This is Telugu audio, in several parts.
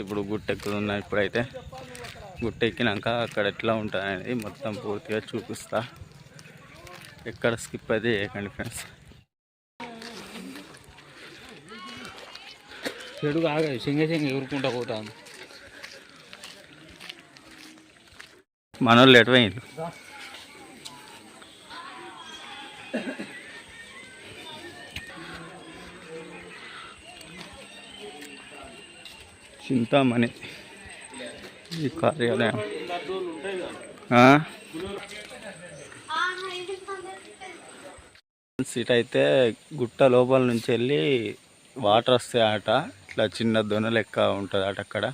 ఫ్రెండ్స్ ఇప్పుడు గుట్టెక్కుతున్నా. ఇప్పుడైతే గుట్టెక్కినాక అక్కడ ఎట్లా ఉంటుంది అనేది మొత్తం పూర్తిగా చూపిస్తా. ఎక్కడ స్కిప్ అయితే చేయకండి ఫ్రెండ్స్. చెడు కాగా సింగ ఎగురుకుంటా పోతాను. మనోళ్ళు ఎటు పోయింది? చింతామణి ఈ కార్యాలయం. సీట్ అయితే గుట్ట లోపల నుంచి వెళ్ళి వాటర్ వస్తాయి ఆట. ఇట్లా చిన్న దొన లెక్క ఉంటుంది అట అక్కడ.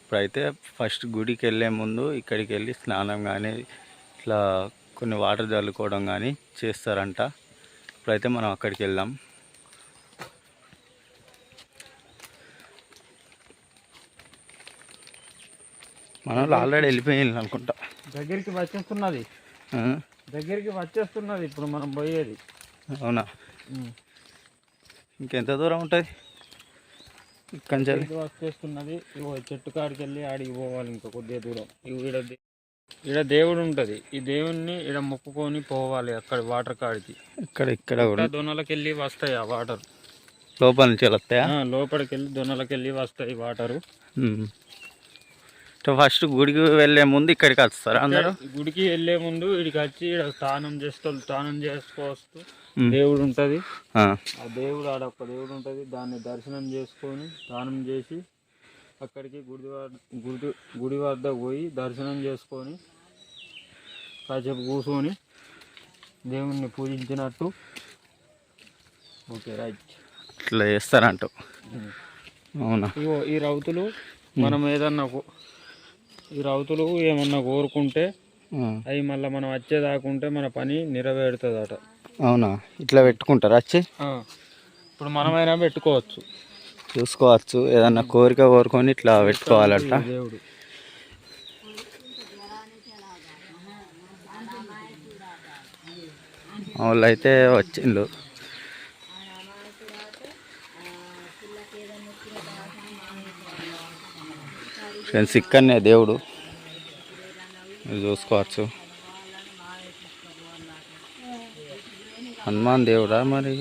ఇప్పుడైతే ఫస్ట్ గుడికి వెళ్ళే ముందు ఇక్కడికి వెళ్ళి స్నానం కానీ ఇట్లా కొన్ని వాటర్ చల్లుకోవడం కానీ చేస్తారంట. ఇప్పుడైతే మనం అక్కడికి వెళ్దాం. మన వాళ్ళు ఆల్రెడీ వెళ్ళిపోయింది అనుకుంటా. దగ్గరికి వచ్చేస్తున్నది ఇప్పుడు మనం పోయేది. అవునా? ఇంకెంత దూరం ఉంటుంది? ఇక్కడి నుంచి వచ్చేస్తున్నది. చెట్టు కాడికి వెళ్ళి ఆడికి పోవాలి ఇంకా కొద్దిగా దూరం. ఈడ దేవుడు ఉంటుంది. ఈ దేవుణ్ణి ఈడ మొక్కుకొని పోవాలి అక్కడ వాటర్ కాడికి. ఇక్కడ దొనలకి వెళ్ళి వస్తాయి ఆ వాటర్. లోపల నుంచి వస్తాయా? లోపలికి వెళ్ళి దొనలకి వెళ్ళి వస్తాయి వాటరు. ఫస్ట్ గుడికి వెళ్ళే ముందు ఇక్కడికి వస్తారు అందరూ. గుడికి వెళ్ళే ముందు ఇక్కడికి వచ్చి ఇక్కడ స్నానం చేసుకోవచ్చు. దేవుడు ఉంటుంది. ఆ దేవుడు ఆడ ఒక దేవుడు ఉంటుంది. దాన్ని దర్శనం చేసుకొని స్నానం చేసి అక్కడికి గుడి వద్ద పోయి దర్శనం చేసుకొని కాసేపు కూర్చొని దేవుణ్ణి పూజించినట్టు. Okay, right. ఇట్లా చేస్తారంట. అవునా? ఈ రౌతులు మనం ఈ రౌతులు ఏమన్నా కోరుకుంటే అవి మళ్ళీ మనం వచ్చేదాకుంటే మన పని నెరవేరుతుంది అట. అవునా? ఇట్లా పెట్టుకుంటారు వచ్చి. ఇప్పుడు మనమైనా పెట్టుకోవచ్చు, చూసుకోవచ్చు. ఏదన్నా కోరిక కోరుకొని ఇట్లా పెట్టుకోవాలట దేవుడు. వాళ్ళు అయితే వచ్చిండు. ఫ్రెండ్స్ ఇక్కడనే దేవుడు మీరు చూసుకోవచ్చు. హనుమాన్ దేవుడా మరి?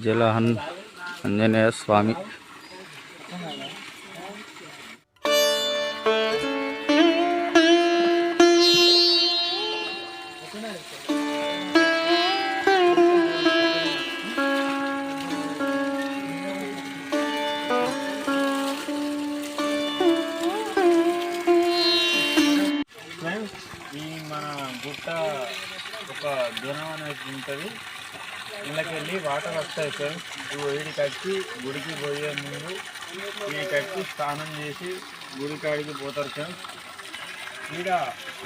జల ఆంజనేయ స్వామి. గుట్ట ఒక దూరం అనేది ఉంటుంది. ఇళ్ళకి వెళ్ళి వాటర్ వస్తాయి ఫ్రెండ్స్. వీడికి వచ్చి గుడికి పోయే ముందు వీడికి వచ్చి స్నానం చేసి గుడి కాడికి పోతారు ఫ్రెండ్స్. ఈడ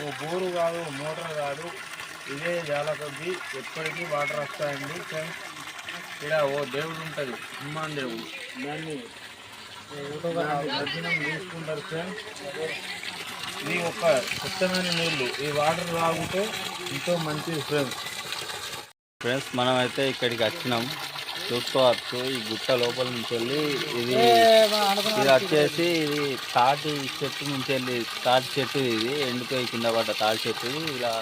ఓ బోరు కాదు, మోటార్ కాదు, ఇదే జాల కొద్ది ఎప్పటికీ వాటర్ వస్తాయండి ఫ్రెండ్స్. ఈడ ఓ దేవుడు ఉంటుంది, హనుమాన్ దేవుడు. దాన్ని దర్శనం తీసుకుంటారు ఫ్రెండ్స్. ఇది ఒక స్వచ్ఛమైన నీళ్ళు. ఈ వాటర్ తాగితే ఎంతో మంచిది ఫ్రెండ్స్. మనమైతే ఇక్కడికి వచ్చినాం, చూసుకోవచ్చు. ఈ గుట్ట లోపల నుంచి వెళ్ళి ఇది వచ్చేసి ఇది తాటి చెట్టు నుంచి వెళ్ళి, తాటి చెట్టు ఇది ఎండిపోయి కింద పడ్డ తాటి చెట్టు ఇలా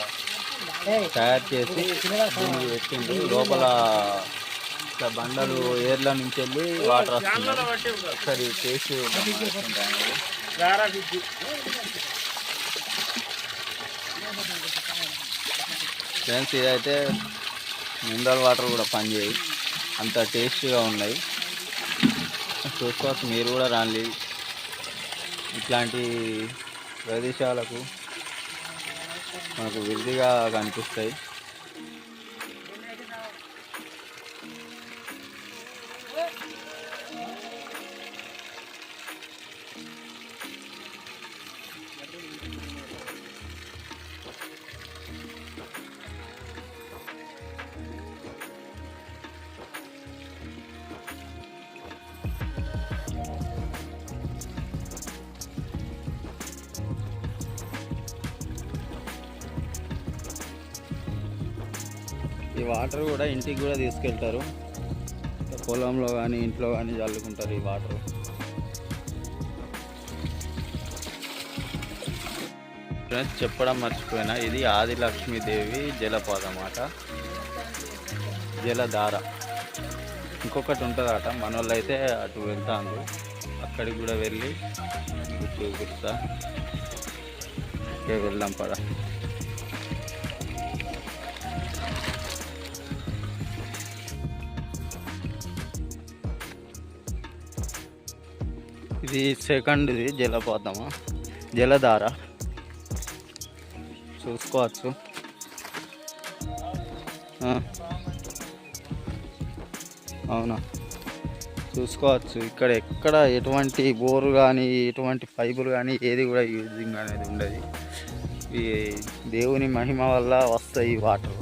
తయారు చేసి దీనికి పెట్టింది. లోపల ఇట్లా బండలు ఏర్ల నుంచి వెళ్ళి వాటర్ వస్తున్నాయి. ఒకసారి టేస్ట్ ఫ్రెండ్స్. ఇదైతే మినరల్ వాటర్ కూడా పనిచేయి, అంత టేస్టీగా ఉన్నాయి. చూసుకోవచ్చు, మీరు కూడా రాండి ఇట్లాంటి ప్రదేశాలకు. మనకు విరిదిగా కనిపిస్తాయి. ఈ వాటర్ కూడా ఇంటికి కూడా తీసుకెళ్తారు. పొలంలో కానీ ఇంట్లో కానీ చల్లుకుంటారు ఈ వాటర్. ఫ్రెండ్స్ చెప్పడం మర్చిపోయినా, ఇది ఆదిలక్ష్మీదేవి జలపాతం అన్నమాట, జలధార. ఇంకొకటి ఉంటుందట, మన వాళ్ళు అయితే అటు వెళ్తాను, అక్కడికి కూడా వెళ్ళి చూపిస్తా. వెళ్దాం పద. ఇది సెకండ్ది జలపాతమా, జలధార చూసుకోవచ్చు. అవునా, చూసుకోవచ్చు. ఇక్కడ ఎక్కడ ఎటువంటి బోరు కానీ ఎటువంటి పైపులు కానీ ఏది కూడా యూజింగ్ అనేది ఉండదు. ఈ దేవుని మహిమ వల్ల వస్తాయి ఈ వాటర్.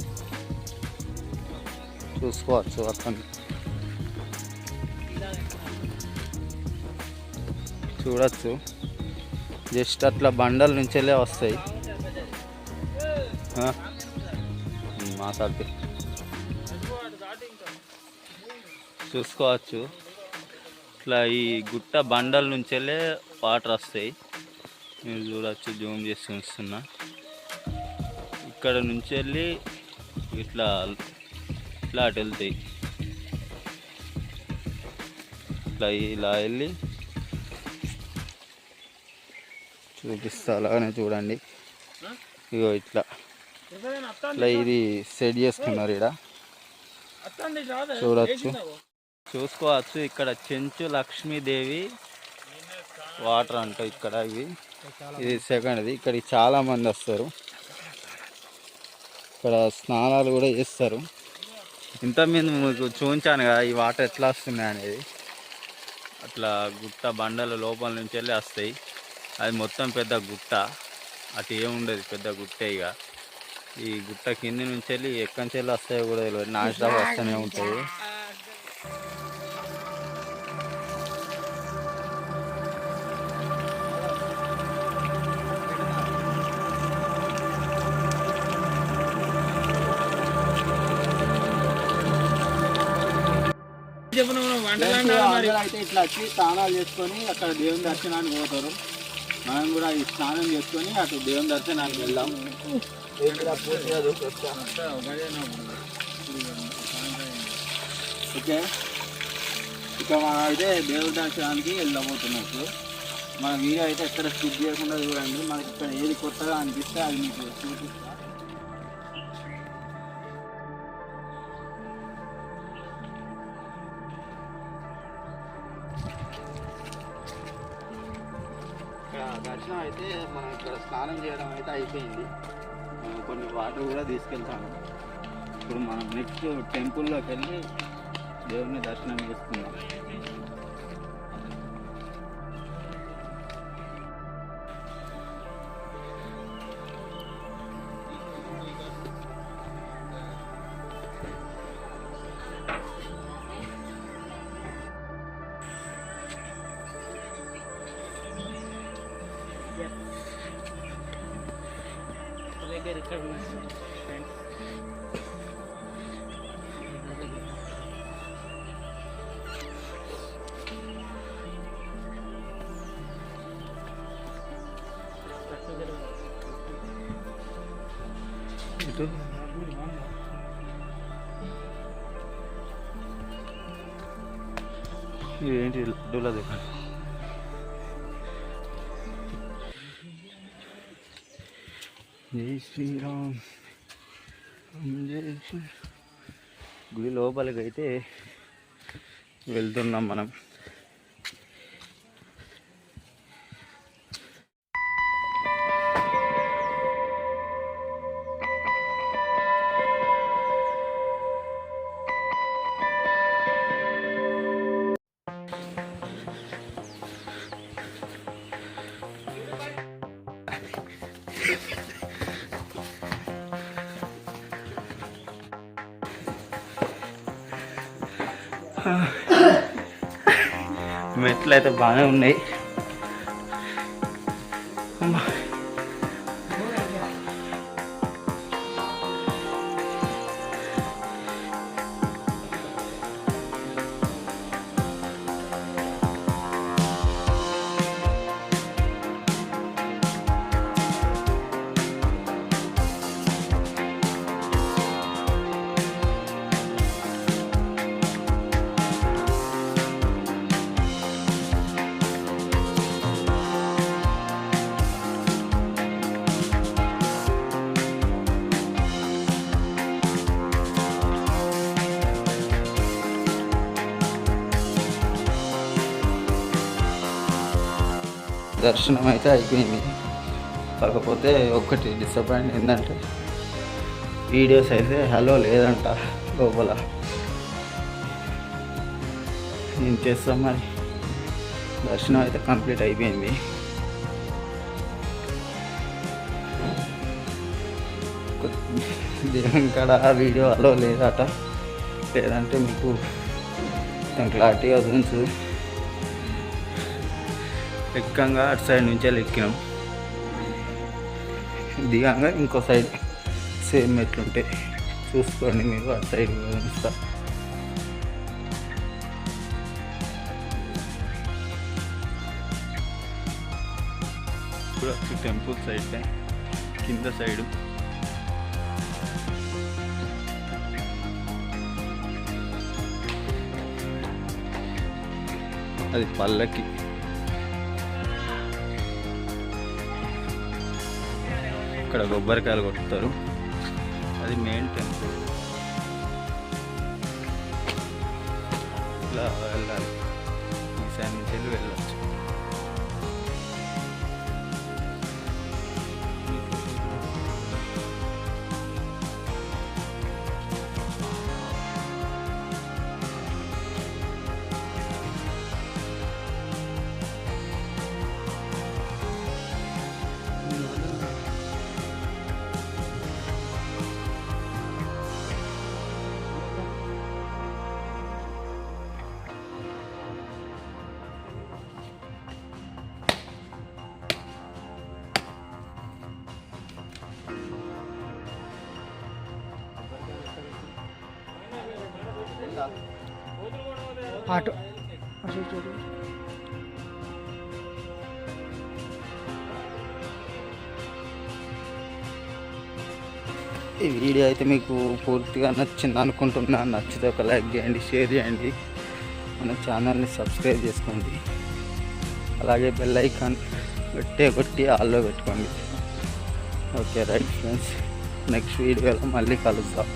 చూసుకోవచ్చు అక్కడ చూడచ్చు. జస్ట్ అట్లా బండల నుంచెల్లే వస్తాయి. మాట్లాడితే చూసుకోవచ్చు. ఇట్లా ఈ గుట్ట బండల నుంచెల్లే వాటర్ వస్తాయి. మీరు చూడవచ్చు, జూమ్ చేసి చూస్తున్నా. ఇక్కడ నుంచి వెళ్ళి ఇట్లా ఇట్లా అటు వెళ్తాయి. ఇట్లా ఇలా వెళ్ళి చూపిస్తా, అలాగనే చూడండి. ఇగో ఇట్లా ఇట్లా ఇది సెట్ చేసుకున్నారు ఇక్కడ, చూడవచ్చు. చూసుకోవచ్చు. ఇక్కడ చెంచు లక్ష్మీదేవి వాటర్ అంట ఇక్కడ. ఇది సెకండ్ది. ఇక్కడికి చాలా మంది వస్తారు. ఇక్కడ స్నానాలు కూడా చేస్తారు. ఇంతకుముందు మీకు చూపించాను కదా ఈ వాటర్ ఎట్లా వస్తున్నాయి అనేది. అట్లా గుట్ట బండల లోపల నుంచి వెళ్ళి వస్తాయి. అది మొత్తం పెద్ద గుట్ట, అటు ఏముండదు, పెద్ద గుట్టే. ఇక ఈ గుట్ట కింది నుంచి వెళ్ళి ఎక్కడి నుంచి వెళ్ళి వస్తాయో కూడా తెలియదు, నాన్ స్టాప్ వస్తూనే ఉంటాయి. అయితే ఇట్లా వచ్చి స్నానాలు చేసుకొని అక్కడ దేవుని దర్శనానికి పోతారు. మనం కూడా ఈ స్నానం చేసుకొని అటు దేవుని దర్శనానికి వెళ్దాం. ఓకే, ఇక మనం అయితే దేవుడి దర్శనానికి వెళ్ళబోతున్నట్టు. మన వీడియో అయితే ఎక్కడ స్కిప్ చేయకుండా చూడండి. మనకి ఇక్కడ ఏది కొత్తగా అనిపిస్తే అది మీకు చూపిస్తా. దర్శనం అయితే మనం ఇక్కడ స్నానం చేయడం అయితే అయిపోయింది. కొన్ని వాటర్ కూడా తీసుకెళ్తాము. ఇప్పుడు మనం నెక్స్ట్ టెంపుల్లోకి వెళ్ళి దేవుని దర్శనం చేసుకుందాం. ఇక్కడ ఏంటి లడ్డూలా దగ్గర జై శ్రీరామ్ జై శ్రీ. గుడి లోపలికి అయితే వెళ్తున్నాం మనం. మెట్లు అయితే బాగానే ఉన్నాయి. దర్శనం అయితే అయిపోయింది. కాకపోతే ఒక్కటి డిసప్పాయింట్ ఏంటంటే వీడియోస్ అయితే హలో లేదంట లోపల. ఏం చేస్తాం మరి, దర్శనం అయితే కంప్లీట్ అయిపోయింది. దేవుని కాడ వీడియో అలో లేదట, లేదంటే మీకు క్లారిటీగా చూసి ఎక్కంగా అటు సైడ్ నుంచే ఎక్కినాం. దిగంగా ఇంకో సైడ్ సేమ్ ఎట్లుంటాయి చూసుకోండి మీరు, అటు సైడ్ ఉంచుతా. ఇప్పుడు టెంపుల్ సైడ్ కింద సైడు అది పల్లకి. ఇక్కడ కొబ్బరికాయలు కొట్టుతారు, అది మెయిన్ టెంపుల్. ఇలా వెళ్ళాలి, ఈ సైడ్ నుంచి వెళ్ళి వెళ్ళచ్చు. ఆటో ఈ వీడియో అయితే మీకు పూర్తిగా నచ్చింది అనుకుంటున్నా. నచ్చితే ఒక లైక్ చేయండి, షేర్ చేయండి, మన ఛానల్ని సబ్స్క్రైబ్ చేసుకోండి. అలాగే బెల్ ఐకాన్ కొట్టి ఆల్లో పెట్టుకోండి. ఓకే రైట్ ఫ్రెండ్స్, నెక్స్ట్ వీడియోలో మళ్ళీ కలుద్దాం.